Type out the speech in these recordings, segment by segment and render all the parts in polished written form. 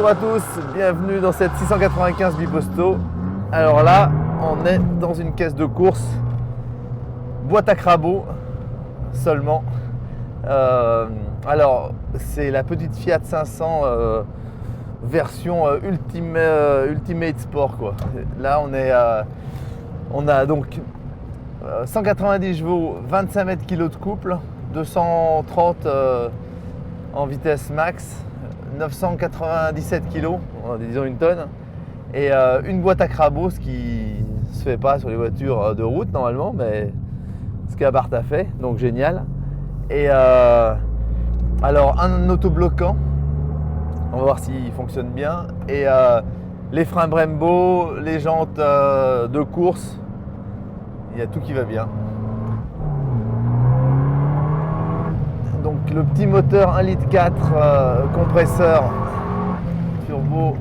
Bonjour à tous, bienvenue dans cette 695 Biposto. Alors là, on est dans une caisse de course, boîte à crabot seulement. Alors, c'est la petite Fiat 500 version Ultimate Sport quoi. Là, on a donc 190 chevaux, 25 mètres kg de couple, 230 en vitesse max, 997 kg, disons une tonne, et une boîte à crabot, ce qui se fait pas sur les voitures de route normalement, mais ce qu'Abarth a fait, donc génial. Et alors un autobloquant, on va voir s'il fonctionne bien, et les freins Brembo, les jantes de course, il y a tout qui va bien. Donc le petit moteur 1,4 litre compresseur turbo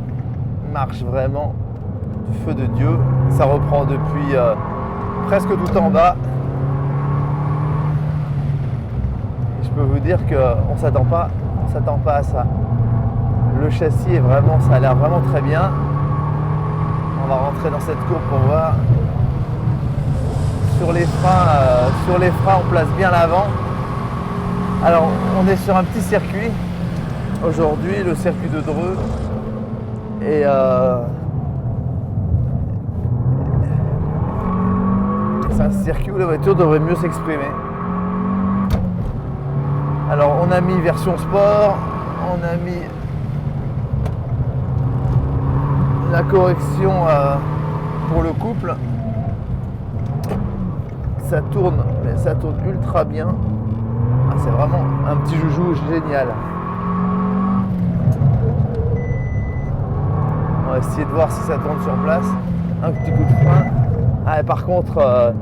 marche vraiment du feu de Dieu. Ça reprend depuis presque tout en bas. Et je peux vous dire qu'on ne s'attend pas à ça. Le châssis est vraiment, ça a l'air vraiment très bien. On va rentrer dans cette courbe pour voir. Sur les freins, on place bien l'avant. Alors, on est sur un petit circuit aujourd'hui, le circuit de Dreux, et c'est un circuit où la voiture devrait mieux s'exprimer. Alors, on a mis version sport, on a mis la correction pour le couple. Ça tourne, mais ça tourne ultra bien. C'est vraiment un petit joujou génial. On va essayer de voir si ça tourne sur place. Un petit coup de frein. Ah, et par contre,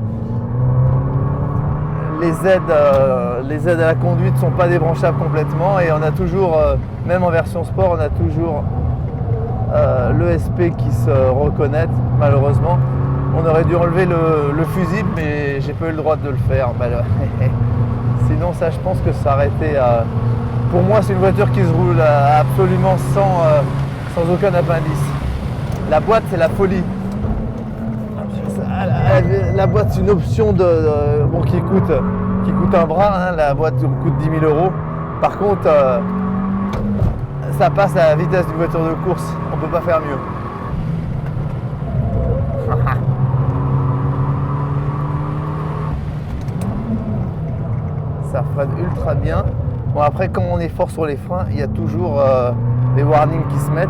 les aides à la conduite ne sont pas débranchables complètement, et on a toujours, même en version sport, on a toujours l'ESP qui se reconnecte malheureusement. On aurait dû enlever le fusible, mais j'ai pas eu le droit de le faire. Sinon, ça, je pense que ça aurait été... pour moi, c'est une voiture qui se roule absolument sans aucun appendice. La boîte, c'est la folie. La boîte, c'est une option qui coûte un bras. Hein. La boîte coûte 10 000 €. Par contre, ça passe à la vitesse d'une voiture de course. On ne peut pas faire mieux. Ça freine ultra bien. Bon, après, quand on est fort sur les freins, il y a toujours les warnings qui se mettent.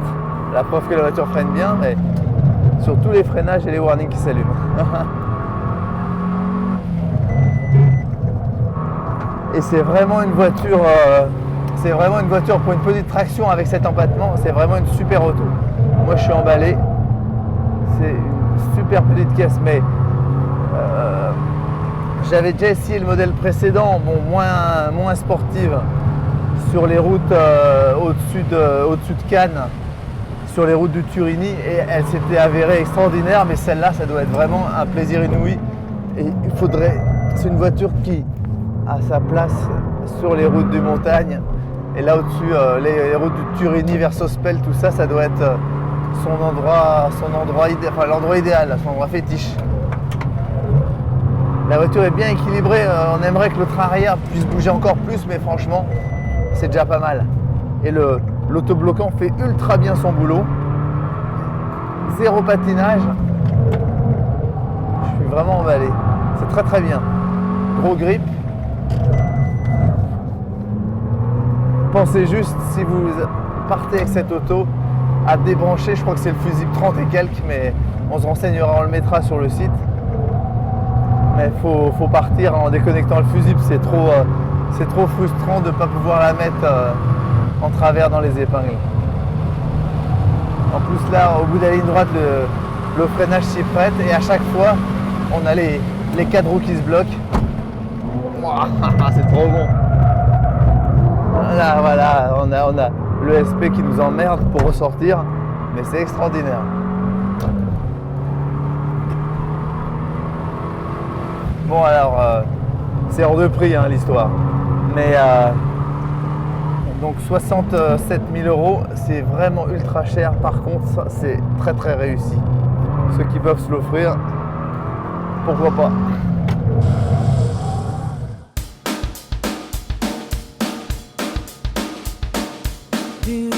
La preuve que la voiture freine bien, mais sur tous les freinages, il y a les warnings qui s'allument. Et c'est vraiment une voiture pour une petite traction avec cet empattement. C'est vraiment une super auto. Moi, je suis emballé. C'est une super petite caisse, mais j'avais déjà essayé le modèle précédent, bon, moins sportive, sur les routes au-dessus de Cannes, sur les routes du Turini, et elle s'était avérée extraordinaire, mais celle-là, ça doit être vraiment un plaisir inouï. Et c'est une voiture qui a sa place sur les routes de montagne, et là au-dessus, les routes du Turini vers Sospel, tout ça, ça doit être l'endroit idéal, son endroit fétiche. La voiture est bien équilibrée, on aimerait que le train arrière puisse bouger encore plus, mais franchement, c'est déjà pas mal. Et l'autobloquant fait ultra bien son boulot. Zéro patinage. Je suis vraiment emballé. C'est très très bien. Gros grip. Pensez juste, si vous partez avec cette auto, à débrancher, je crois que c'est le fusible 30 et quelques, mais on se renseignera, on le mettra sur le site. Mais il faut partir en déconnectant le fusible, c'est trop frustrant de ne pas pouvoir la mettre en travers dans les épingles. En plus là, au bout de la ligne droite, le freinage s'y prête, et à chaque fois, on a les 4 roues qui se bloquent. C'est trop bon. Là, voilà, on a le SP qui nous emmerde pour ressortir, mais c'est extraordinaire. Bon alors, c'est hors de prix hein, l'histoire, mais Donc 67 000 euros, c'est vraiment ultra cher. Par contre, ça, c'est très très réussi. Ceux qui peuvent se l'offrir, pourquoi pas. Du